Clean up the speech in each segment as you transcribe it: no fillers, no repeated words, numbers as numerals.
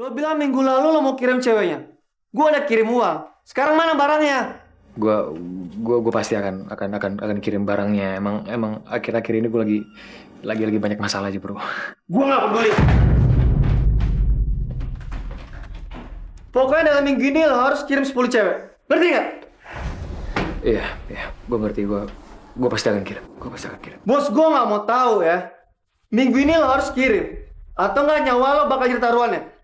Lo bilang minggu lalu lo mau kirim ceweknya. Gue udah kirim uang. Sekarang mana barangnya? Gue pasti akan kirim barangnya. Emang akhir-akhir ini gue lagi banyak masalah aja, bro. Gue nggak peduli. Pokoknya dalam minggu ini lo harus kirim 10 cewek. Ngerti nggak? Iya, gue ngerti. Gue pasti akan kirim. Bos, gue nggak mau tahu ya. Minggu ini lo harus kirim. Atau nggak nyawa lo bakal jadi taruhannya.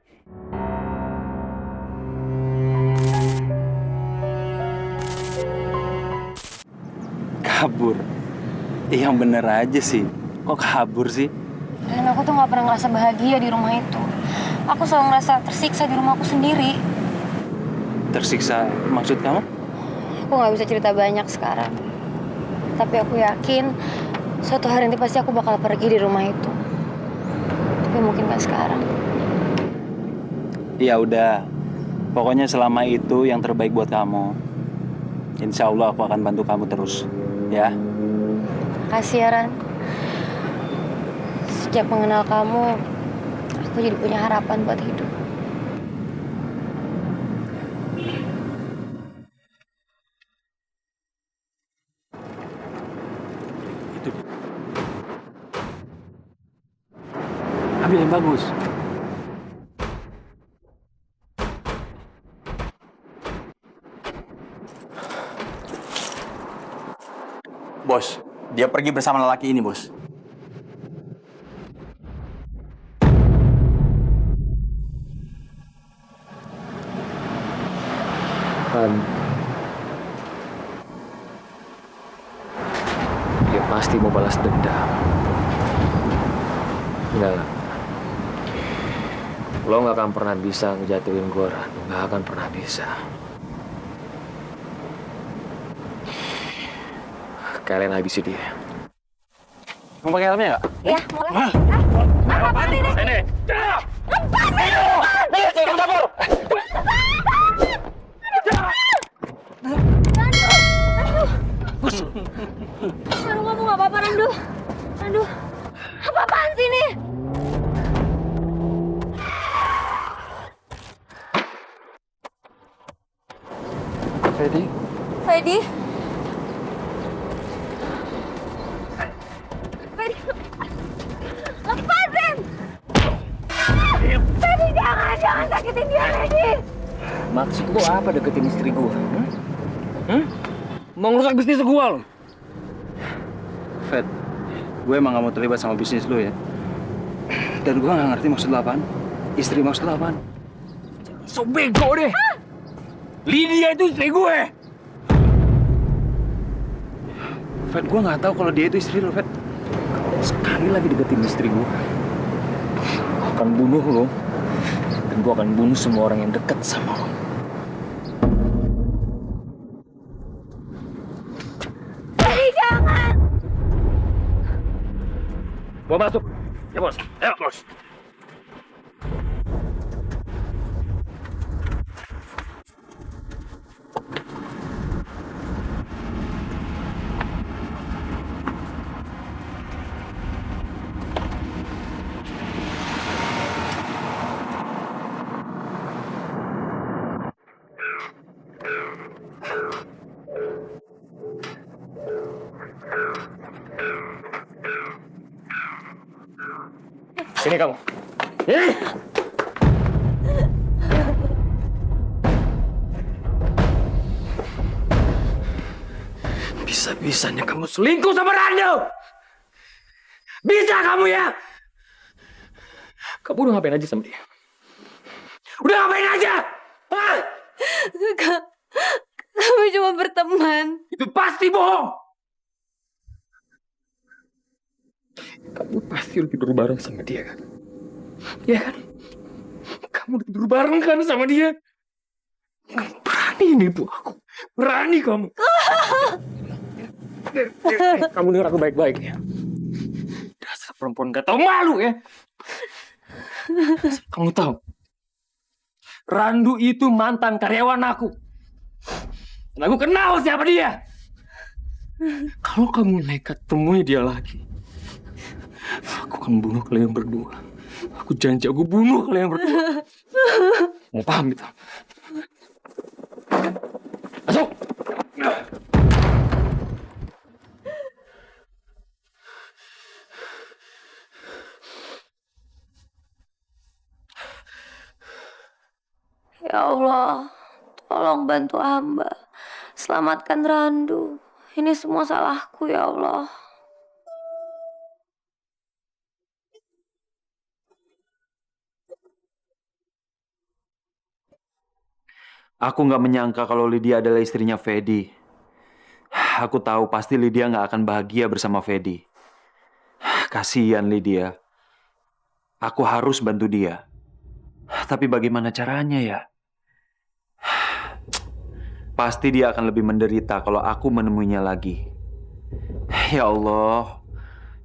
Kabur. Yang bener aja sih. Kok kabur sih? Dan aku tuh nggak pernah ngerasa bahagia di rumah itu. Aku selalu ngerasa tersiksa di rumahku sendiri. Tersiksa maksud kamu? Aku nggak bisa cerita banyak sekarang. Tapi aku yakin suatu hari nanti pasti aku bakal pergi di rumah itu. Tapi mungkin nggak sekarang. Ya udah. Pokoknya selama itu yang terbaik buat kamu. Insya Allah aku akan bantu kamu terus. Ya. Makasih ya, Ran. Sejak mengenal kamu, aku jadi punya harapan buat hidup. Ambil yang bagus. Bos, dia pergi bersama lelaki ini, bos. Dia pasti mau balas dendam. Enggak. Lo nggak akan pernah bisa ngejatuhin gue, Ran. Nggak akan pernah bisa. Kalian habisi dia. Mau pakai helmnya nggak? Ya, mulai. Apa ini? Ini. Randu, kamu nggak apa-apa, Randu. Randu, apa-apaan sih ini? Fedi? Fedi? Fedi, lepasin! Fedi, jangan sakitin dia, Fedi! Maksud lo apa deketin istri gue? Mau ngerusak bisnis gue lo? Fed, gue emang gak mau terlibat sama bisnis lo ya. Dan gue gak ngerti maksud lo apaan. Istri maksud lo apaan. So bego deh! Lydia itu istri gue! Fed, gue gak tahu kalau dia itu istri lo, Fed. Sekali lagi deketin istri gue, gue akan bunuh lo. Dan gue akan bunuh semua orang yang dekat sama lo. Fedi, jangan! Mau masuk? Ya bos, ayo bos. Sini kamu. Bisa-bisanya kamu selingkuh sama Randu. Bisa kamu ya? Kamu udah ngapain aja sama dia? Udah ngapain aja? Hah? Kami cuma berteman. Itu pasti bohong. Kamu pasti udah tidur bareng sama dia kan? Iya kan? Kamu udah tidur bareng kan sama dia? Kamu berani nipu aku. Berani kamu. Kamu dengar aku baik-baik ya. Dasar perempuan gak tau malu ya. Kamu tahu? Randu itu mantan karyawan aku. Dan aku kenal siapa dia. Kalau kamu nekat temui dia lagi, aku akan bunuh kalian berdua. Aku janji aku bunuh kalian berdua. Mau pamit. Masuk. Ya Allah, tolong bantu hamba. Selamatkan Randu. Ini semua salahku ya Allah. Aku nggak menyangka kalau Lydia adalah istrinya Fedi. Aku tahu pasti Lydia nggak akan bahagia bersama Fedi. Kasihan Lydia. Aku harus bantu dia. Tapi bagaimana caranya ya? Pasti dia akan lebih menderita kalau aku menemuinya lagi. Ya Allah,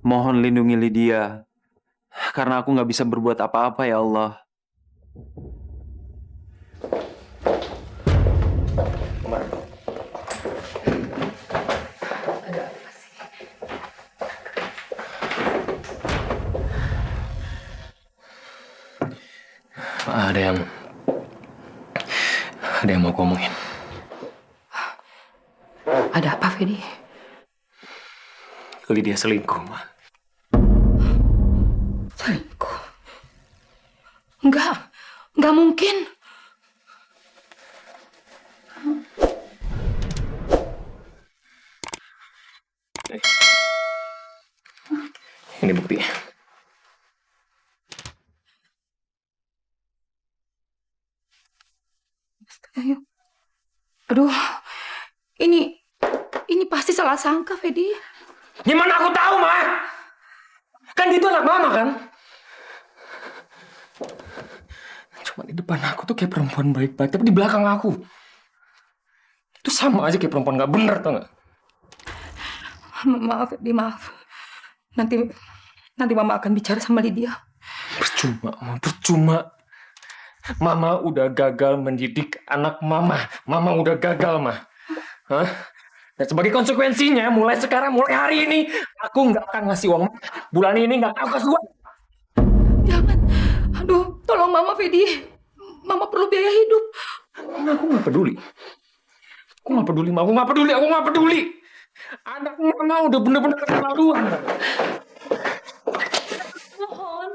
mohon lindungi Lydia. Karena aku nggak bisa berbuat apa-apa ya Allah. Ada yang mau aku omongin. Ada apa, Fedi? Lydia selingkuh, Ma. Selingkuh? Enggak mungkin. Ini bukti. Ayo. Aduh, ini pasti salah sangka, Fedi. Gimana aku tahu, Ma? Kan itu anak Mama, kan? Cuma di depan aku tuh kayak perempuan baik-baik, tapi di belakang aku itu sama aja kayak perempuan nggak bener, tau nggak? Maaf, Fedi, maaf. Nanti Mama akan bicara sama Lydia. Percuma, Ma, percuma. Mama udah gagal mendidik anak Mama. Mama udah gagal, Ma. Hah? Dan sebagai konsekuensinya, mulai sekarang, mulai hari ini, aku nggak akan ngasih uang. Bulan ini nggak akan kasih uang. Jangan. Aduh, tolong Mama, Fedi. Mama perlu biaya hidup. Aku nggak peduli. Aku nggak peduli, Ma. Aku nggak peduli. Aku nggak peduli. Anak Mama udah bener-bener keterlaluan. Mohon.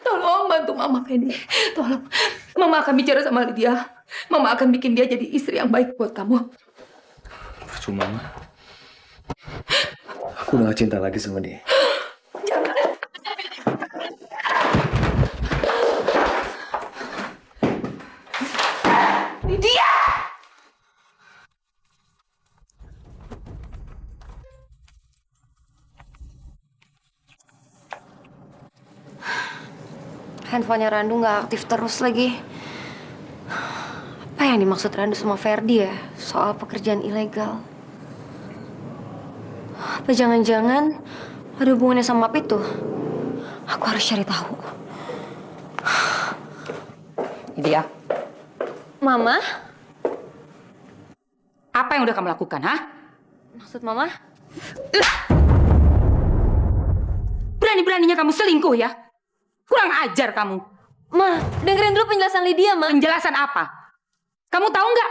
Tolong bantu Mama, Fedi. Tolong. Mama akan bicara sama Lydia. Mama akan bikin dia jadi istri yang baik buat kamu. Percuma, Ma. Aku udah gak cinta lagi sama dia. Jangan. Lydia! Handphonenya Randu nggak aktif terus lagi. Apa yang dimaksud Randu sama Ferdi ya soal pekerjaan ilegal? Apa jangan-jangan ada hubungannya sama itu? Aku harus cari tahu. Lydia, Mama? apa yang udah kamu lakukan, ha? Maksud Mama? Berani-beraninya kamu selingkuh ya? Kurang ajar kamu. Ma, dengerin dulu penjelasan Lydia, Ma. Penjelasan apa? Kamu tahu nggak?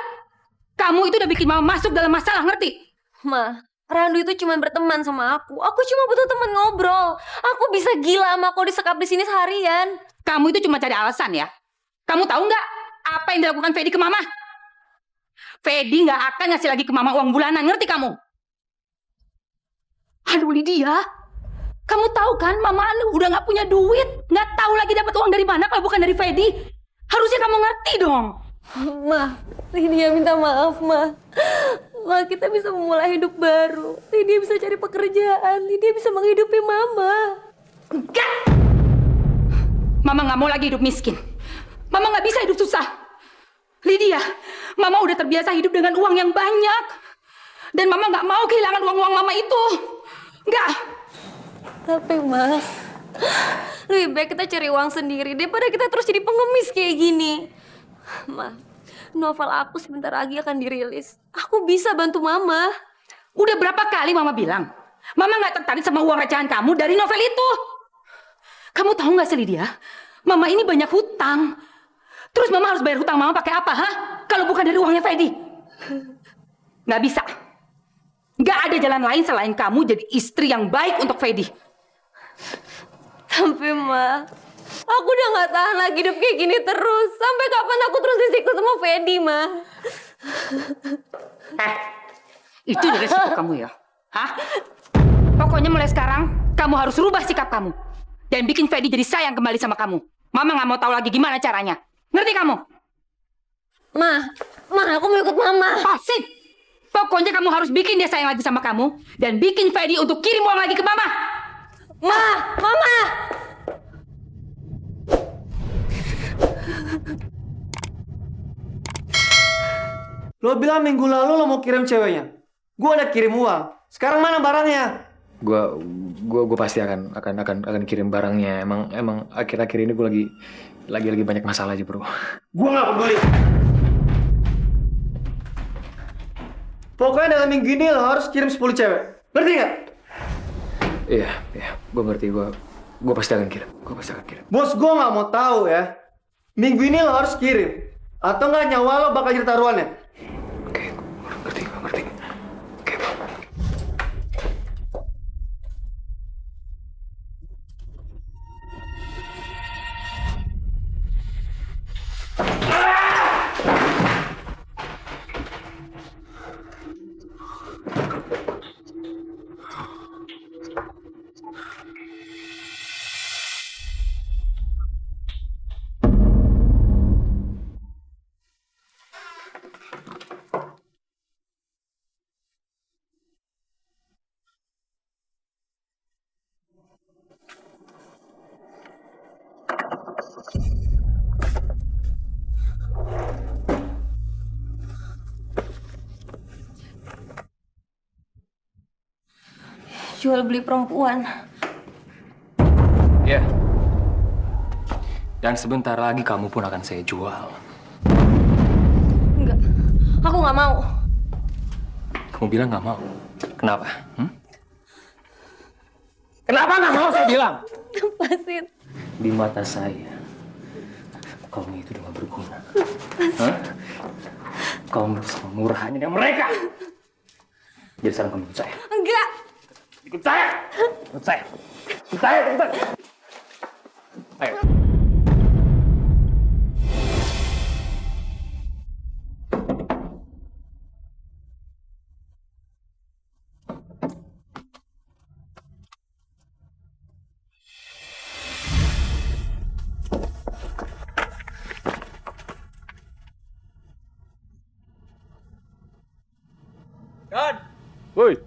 Kamu itu udah bikin Mama masuk dalam masalah, ngerti? Ma, Randu itu cuma berteman sama aku. Aku cuma butuh teman ngobrol. Aku bisa gila sama aku disekap di sini seharian. Kamu itu cuma cari alasan ya? Kamu tahu nggak apa yang dilakukan Fedi ke Mama? Fedi nggak akan ngasih lagi ke Mama uang bulanan, ngerti kamu? Aduh Lydia, kamu tahu kan Mama udah nggak punya duit, nggak tahu lagi dapat uang dari mana kalau bukan dari Fedi. Harusnya kamu ngerti dong. Ma, Lydia minta maaf, Ma. Ma, kita bisa memulai hidup baru. Lydia bisa cari pekerjaan. Lydia bisa menghidupi Mama. Enggak! Mama nggak mau lagi hidup miskin. Mama nggak bisa hidup susah. Lydia, Mama udah terbiasa hidup dengan uang yang banyak. Dan Mama nggak mau kehilangan uang-uang Mama itu. Enggak. Tapi, Ma, lebih baik kita cari uang sendiri daripada kita terus jadi pengemis kayak gini. Ma, novel aku sebentar lagi akan dirilis. Aku bisa bantu Mama. Udah berapa kali Mama bilang, Mama nggak tertarik sama uang recehan kamu dari novel itu. Kamu tahu nggak sih Lydia? Mama ini banyak hutang. Terus mama harus bayar hutang mama pakai apa, hah? Kalau bukan dari uangnya Fedi. Nggak bisa. Nggak ada jalan lain selain kamu jadi istri yang baik untuk Fedi. Tapi Ma, aku udah nggak tahan lagi hidup kayak gini terus. Sampai kapan aku terus disiksa sama Fedi, Ma? Itu resiko kamu ya, hah? Pokoknya mulai sekarang kamu harus rubah sikap kamu dan bikin Fedi jadi sayang kembali sama kamu. Mama nggak mau tahu lagi gimana caranya. Ngerti kamu? Ma, aku mau ikut Mama. Pasif. Pokoknya kamu harus bikin dia sayang lagi sama kamu dan bikin Fedi untuk kirim uang lagi ke Mama. Mama. Lo bilang minggu lalu lo mau kirim ceweknya. Gue udah kirim uang. Sekarang mana barangnya? Gue pasti akan kirim barangnya. Emang akhir-akhir ini gue lagi banyak masalah aja, bro. Gue nggak peduli. Pokoknya dalam minggu ini lo harus kirim 10 cewek. Ngerti nggak? Iya, gue ngerti. Gue pasti akan kirim. Bos gue nggak mau tahu ya. Minggu ini lo harus kirim. Atau nggak nyawa lo bakal jadi taruhannya. Oke, gue ngerti. Oke, bro. Jual beli perempuan. Iya. Dan sebentar lagi kamu pun akan saya jual. Enggak, aku nggak mau. Kamu bilang nggak mau. Kenapa? Kenapa nggak mau saya bilang? Lepasin. Di mata saya, kamu itu udah gak berguna. Hah? Kamu sama murahannya dengan mereka. Jadi sekarang kamu ikut saya. Enggak. Ikut saya. Ayo. Woi.